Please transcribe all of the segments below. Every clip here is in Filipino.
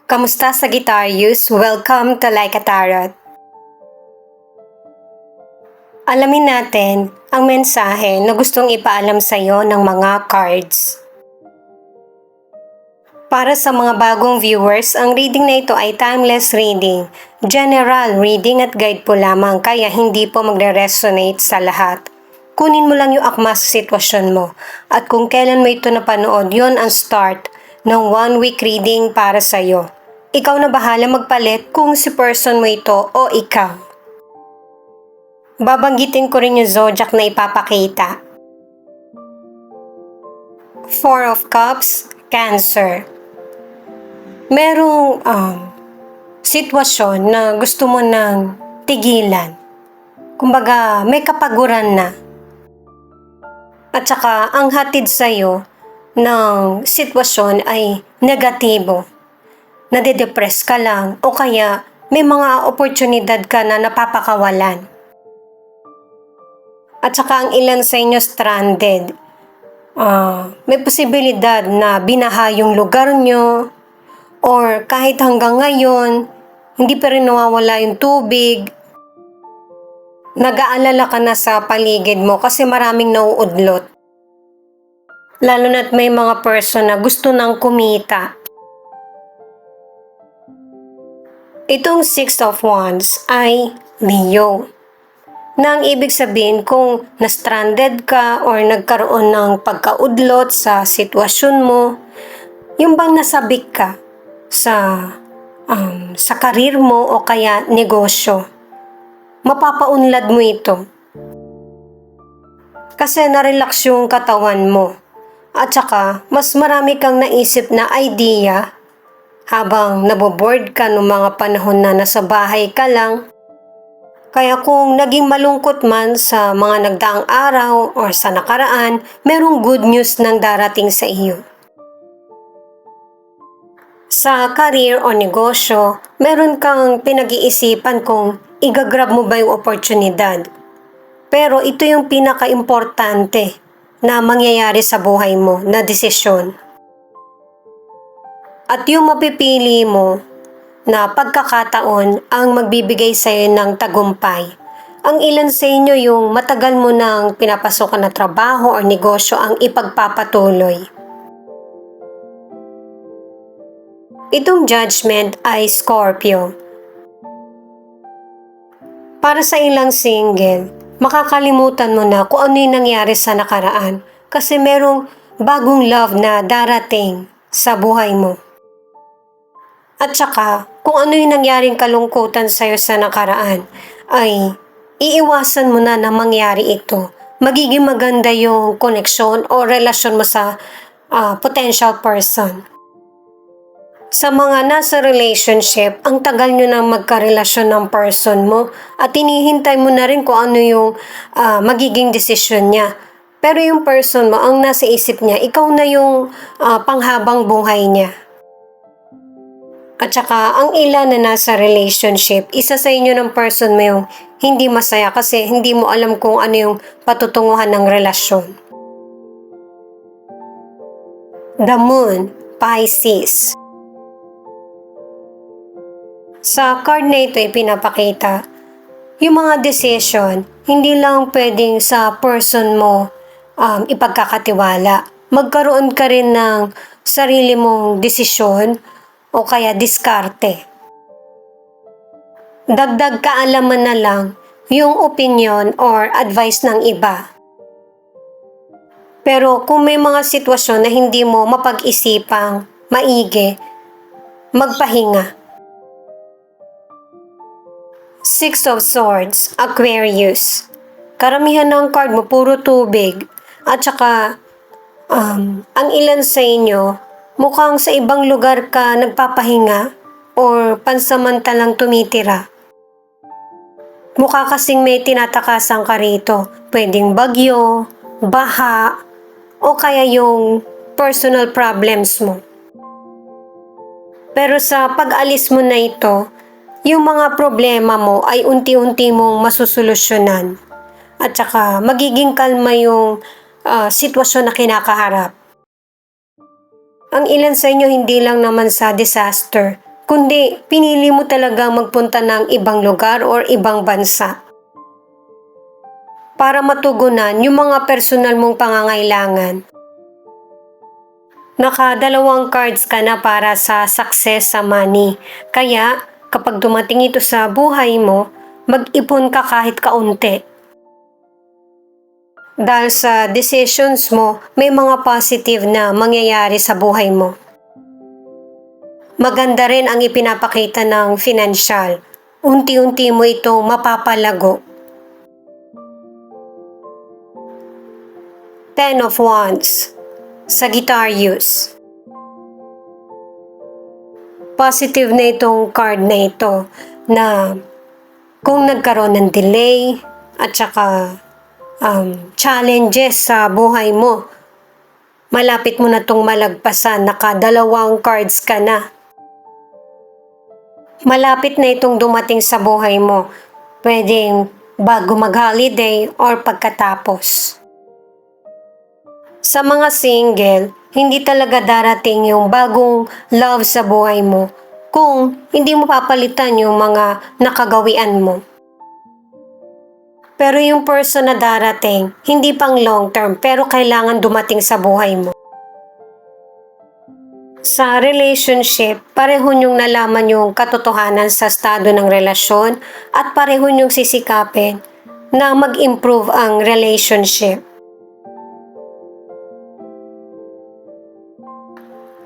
Kamusta Sagittarius? Welcome to Like a Tarot. Alamin natin ang mensahe na gustong ipaalam sa iyo ng mga cards. Para sa mga bagong viewers, ang reading na ito ay timeless reading, general reading at guide po lamang kaya hindi po magre-resonate sa lahat. Kunin mo lang yung akma sa sitwasyon mo at kung kailan mo ito napanood, yon ang start ng 1 week reading para sa iyo. Ikaw na bahala magpalit kung si person mo ito o ikaw. Babanggitin ko rin yung zodiac na ipapakita. 4 of Cups, Cancer. Merong sitwasyon na gusto mo nang tigilan. Kumbaga, may kapaguran na. At saka, ang hatid sa'yo ng sitwasyon ay negatibo. Nade-depress ka lang o kaya may mga oportunidad ka na napapakawalan. At saka ang ilan sa inyo stranded. May posibilidad na binaha yung lugar nyo or kahit hanggang ngayon hindi pa rin nawawala yung tubig. Nag-aalala ka na sa paligid mo kasi maraming nauudlot. Lalo na't may mga person na gusto nang kumita. Itong 6 of Wands ay Leo. Na ang ibig sabihin kung na-stranded ka or nagkaroon ng pagkaudlot sa sitwasyon mo, yung bang nasabik ka sa karir mo o kaya negosyo, mapapaunlad mo ito. Kasi na-relax yung katawan mo at saka mas marami kang naisip na idea habang naboboard ka noong mga panahon na nasa bahay ka lang. Kaya kung naging malungkot man sa mga nagdaang araw or sa nakaraan, merong good news nang darating sa iyo. Sa career o negosyo, meron kang pinag-iisipan kung igagrab mo ba yung oportunidad. Pero ito yung pinaka-importante na mangyayari sa buhay mo na desisyon. At yung mapipili mo na pagkakataon ang magbibigay sa iyo ng tagumpay. Ang ilan sa inyo yung matagal mo nang pinapasokan na trabaho o negosyo ang ipagpapatuloy. Itong judgment ay Scorpio. Para sa ilang single, makakalimutan mo na kung ano yung nangyari sa nakaraan kasi merong bagong love na darating sa buhay mo. At saka, kung ano yung nangyaring kalungkutan sa'yo sa nakaraan, ay iiwasan mo na mangyari ito. Magiging maganda yung koneksyon o relasyon mo sa potential person. Sa mga nasa relationship, ang tagal nyo na magkarelasyon ng person mo at hinihintay mo na rin kung ano yung magiging desisyon niya. Pero yung person mo, ang nasa isip niya, ikaw na yung panghabang buhay niya. At saka, ang ilan na nasa relationship, isa sa inyo ng person mo yung hindi masaya kasi hindi mo alam kung ano yung patutunguhan ng relasyon. The Moon, Pisces. Sa card na ito ay pinapakita, yung mga decision, hindi lang pwedeng sa person mo ipagkakatiwala. Magkaroon ka rin ng sarili mong desisyon o kaya diskarte. Dagdag kaalaman na lang yung opinion or advice ng iba. Pero kung may mga sitwasyon na hindi mo mapag-isipang maigi, magpahinga. 6 of Swords, Aquarius. Karamihan ng card mo puro tubig at saka ang ilan sa inyo mukhang sa ibang lugar ka nagpapahinga or pansamantalang tumitira. Mukha kasing may tinatakasang ka rito. Pwedeng bagyo, baha, o kaya yung personal problems mo. Pero sa pag-alis mo na ito, yung mga problema mo ay unti-unti mong masusolusyonan. At saka magiging kalma yung sitwasyon na kinakaharap. Ang ilan sa inyo hindi lang naman sa disaster, kundi pinili mo talaga magpunta ng ibang lugar or ibang bansa para matugunan yung mga personal mong pangangailangan. Nakadalawang cards ka na para sa success sa money. Kaya kapag dumating ito sa buhay mo, mag-ipon ka kahit kaunti. Dahil sa decisions mo, may mga positive na mangyayari sa buhay mo. Maganda rin ang ipinapakita ng financial. Unti-unti mo itong mapapalago. Ten of Wands, Sagittarius. Positive na itong card na ito na kung nagkaroon ng delay at saka challenges sa buhay mo, malapit mo na itong malagpasan. Nakadalawang cards ka na. Malapit na itong dumating sa buhay mo. Pwedeng bago mag-holiday or pagkatapos. Sa mga single, hindi talaga darating yung bagong love sa buhay mo kung hindi mo papalitan yung mga nakagawian mo. Pero yung person na darating, hindi pang long term pero kailangan dumating sa buhay mo. Sa relationship, pareho niyong nalaman yung katotohanan sa estado ng relasyon at pareho niyong sisikapin na mag-improve ang relationship.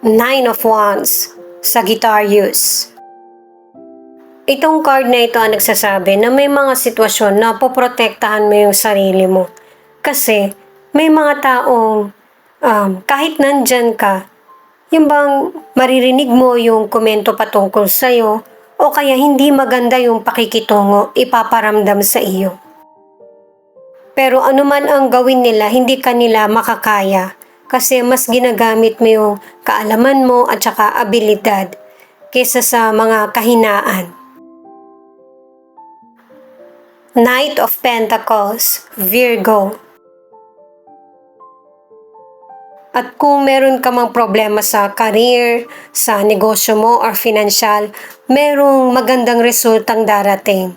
Nine of Wands, Sagittarius. Itong card na ito ang nagsasabi na may mga sitwasyon na poprotektahan mo yung sarili mo. Kasi may mga taong kahit nandyan ka, yung bang maririnig mo yung komento patungkol sa'yo o kaya hindi maganda yung pakikitungo ipaparamdam sa iyo. Pero anuman ang gawin nila, hindi kanila makakaya. Kasi mas ginagamit mo yung kaalaman mo at saka abilidad kaysa sa mga kahinaan. Knight of Pentacles, Virgo. At kung meron ka mang problema sa career, sa negosyo mo or financial, merong magandang resultang darating.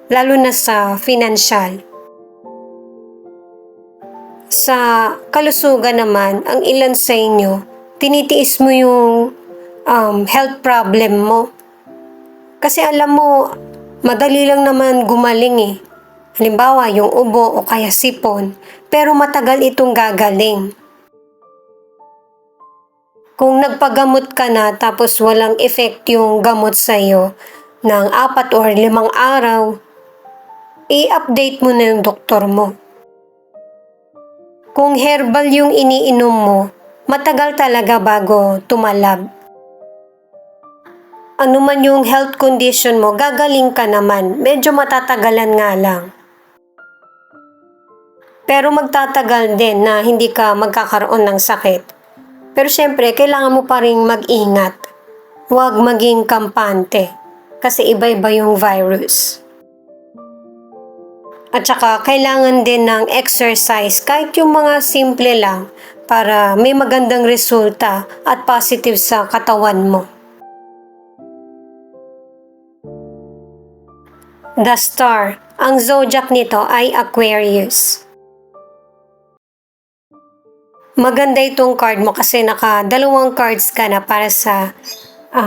Lalo na sa financial. Sa kalusugan naman, ang ilan sa inyo, tinitiis mo yung health problem mo. Kasi alam mo, madali lang naman gumaling eh. Halimbawa, yung ubo o kaya sipon, pero matagal itong gagaling. Kung nagpagamot ka na tapos walang effect yung gamot sa'yo ng 4 or 5 araw, i-update mo na yung doktor mo. Kung herbal yung iniinom mo, matagal talaga bago tumalab. Ano man yung health condition mo, gagaling ka naman. Medyo matatagalan nga lang. Pero magtatagal din na hindi ka magkakaroon ng sakit. Pero syempre, kailangan mo pa rin mag-ingat. Huwag maging kampante. Kasi iba-iba yung virus. At saka, kailangan din ng exercise, kahit yung mga simple lang, para may magandang resulta at positive sa katawan mo. The Star. Ang zodiac nito ay Aquarius. Maganda itong card mo kasi naka-2 cards ka na para sa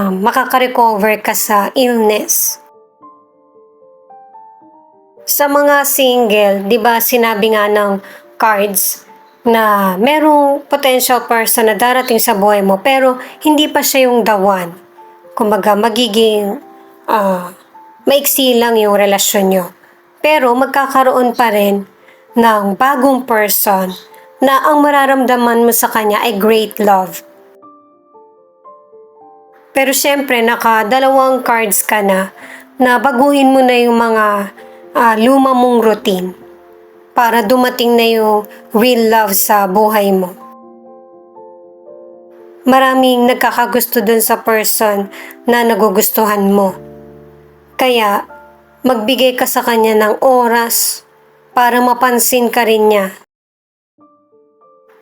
makaka-recover ka sa illness. Sa mga single, di ba sinabi nga ng cards na merong potential person na darating sa buhay mo pero hindi pa siya yung the one. Kumbaga magiging maiksi lang yung relasyon nyo. Pero magkakaroon pa rin ng bagong person na ang mararamdaman mo sa kanya ay great love. Pero syempre naka-2 cards ka na baguhin mo na yung mga luma mong routine para dumating na yung real love sa buhay mo. Maraming nagkakagusto dun sa person na nagugustuhan mo. Kaya magbigay ka sa kanya ng oras para mapansin ka rin niya.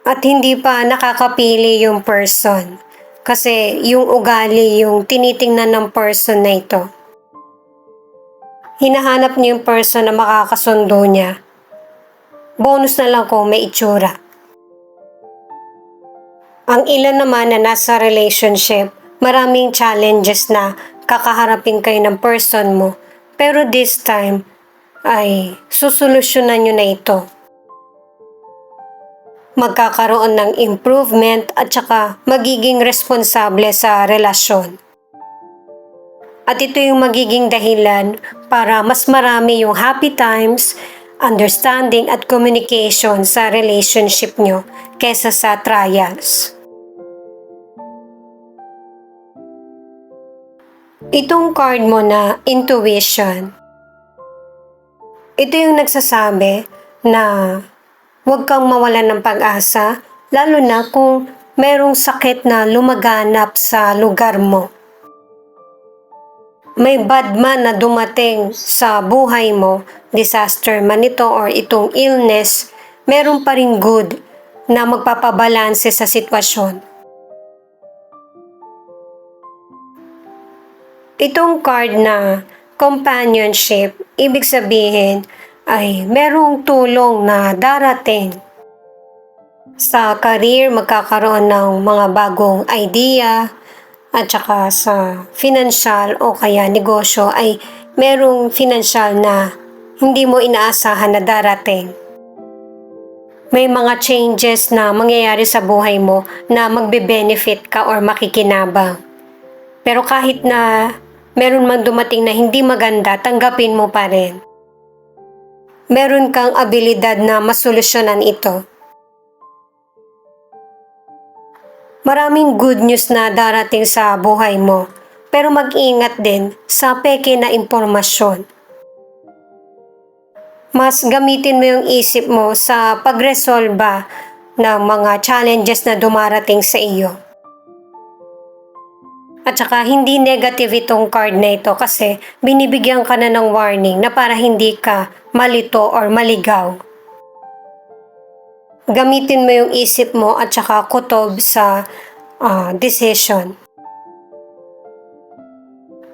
At hindi pa nakakapili yung person. Kasi yung ugali yung tinitingnan ng person na ito. Hinahanap niya yung person na makakasundo niya. Bonus na lang kung may itsura. Ang ilan naman na nasa relationship, maraming challenges na kakaharapin kayo ng person mo. Pero this time, ay susolusyonan nyo na ito. Magkakaroon ng improvement at saka magiging responsable sa relasyon. At ito yung magiging dahilan para mas marami yung happy times, understanding at communication sa relationship nyo kesa sa trials. Itong card mo na intuition, ito yung nagsasabi na huwag kang mawalan ng pag-asa, lalo na kung merong sakit na lumaganap sa lugar mo. May bad man na dumating sa buhay mo, disaster man ito or itong illness, meron pa ring good na magpapabalanse sa sitwasyon. Itong card na companionship, ibig sabihin ay merong tulong na darating. Sa career, magkakaroon ng mga bagong idea at saka sa financial o kaya negosyo ay merong financial na hindi mo inaasahan na darating. May mga changes na mangyayari sa buhay mo na magbe-benefit ka or makikinabang. Pero kahit na meron man dumating na hindi maganda, tanggapin mo pa rin. Meron kang abilidad na masolusyonan ito. Maraming good news na darating sa buhay mo, pero mag-ingat din sa peke na impormasyon. Mas gamitin mo yung isip mo sa pagresolba ng mga challenges na dumarating sa iyo. At saka hindi negative itong card na ito kasi binibigyan ka na ng warning na para hindi ka malito or maligaw. Gamitin mo yung isip mo at saka kutob sa decision.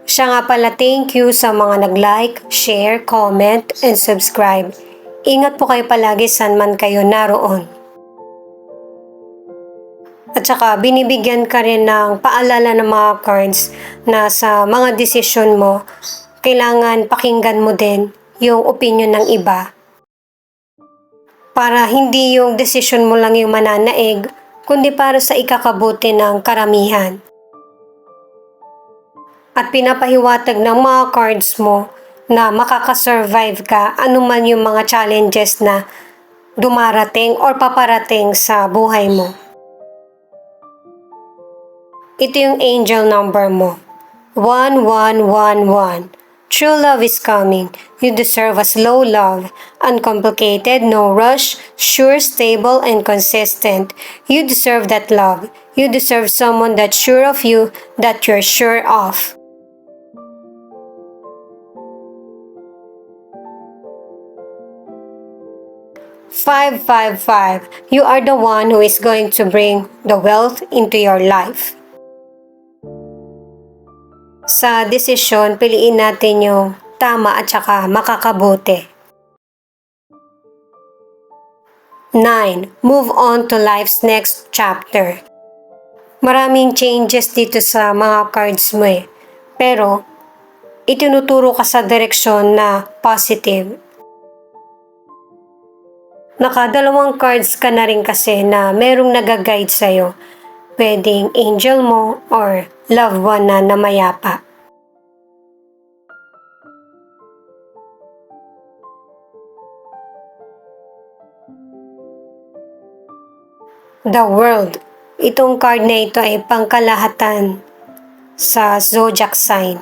Siya nga pala, thank you sa mga nag-like, share, comment, and subscribe. Ingat po kayo palagi saan man kayo naroon. At saka binibigyan ka rin ng paalala ng mga cards na sa mga desisyon mo, kailangan pakinggan mo din yung opinion ng iba. Para hindi yung desisyon mo lang yung mananaig, kundi para sa ikakabuti ng karamihan. At pinapahiwatig ng mga cards mo na makakasurvive ka anuman yung mga challenges na dumarating or paparating sa buhay mo. Ito yung angel number mo. 1111. True love is coming. You deserve a slow love. Uncomplicated, no rush, sure, stable, and consistent. You deserve that love. You deserve someone that's sure of you, that you're sure of. Five, five, five. You are the one who is going to bring the wealth into your life. Sa desisyon, piliin natin yung tama at saka makakabuti. 9. Move on to life's next chapter. Maraming changes dito sa mga cards mo eh. Pero, itinuturo ka sa direksyon na positive. Nakadalawang cards ka na rin kasi na merong nag-guide sa'yo. Pwedeng angel mo or loved one na namayapa. The World. Itong card na ito ay pangkalahatan sa zodiac sign.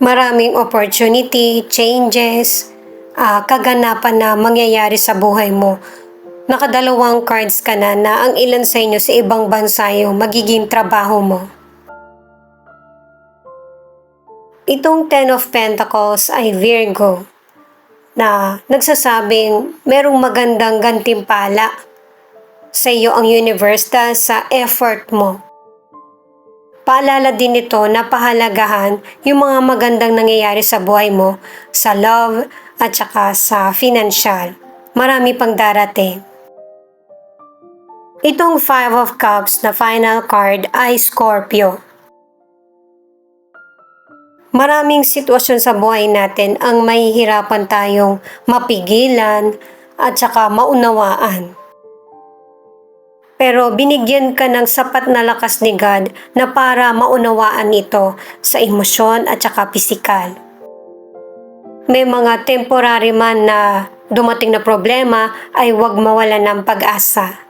Maraming opportunity, changes, kaganapan na mangyayari sa buhay mo. Nakadalawang cards ka na ang ilan sa inyo sa ibang bansa yung magiging trabaho mo. Itong Ten of Pentacles ay Virgo na nagsasabing merong magandang gantimpala sa iyo ang universe dahil sa effort mo. Paalala din ito na pahalagahan yung mga magandang nangyayari sa buhay mo, sa love at saka sa financial. Marami pang darating. Itong Five of Cups na final card ay Scorpio. Maraming sitwasyon sa buhay natin ang mahihirapan tayong mapigilan at saka maunawaan. Pero binigyan ka ng sapat na lakas ni God na para maunawaan ito sa emosyon at saka pisikal. May mga temporary man na dumating na problema ay huwag mawalan ng pag-asa.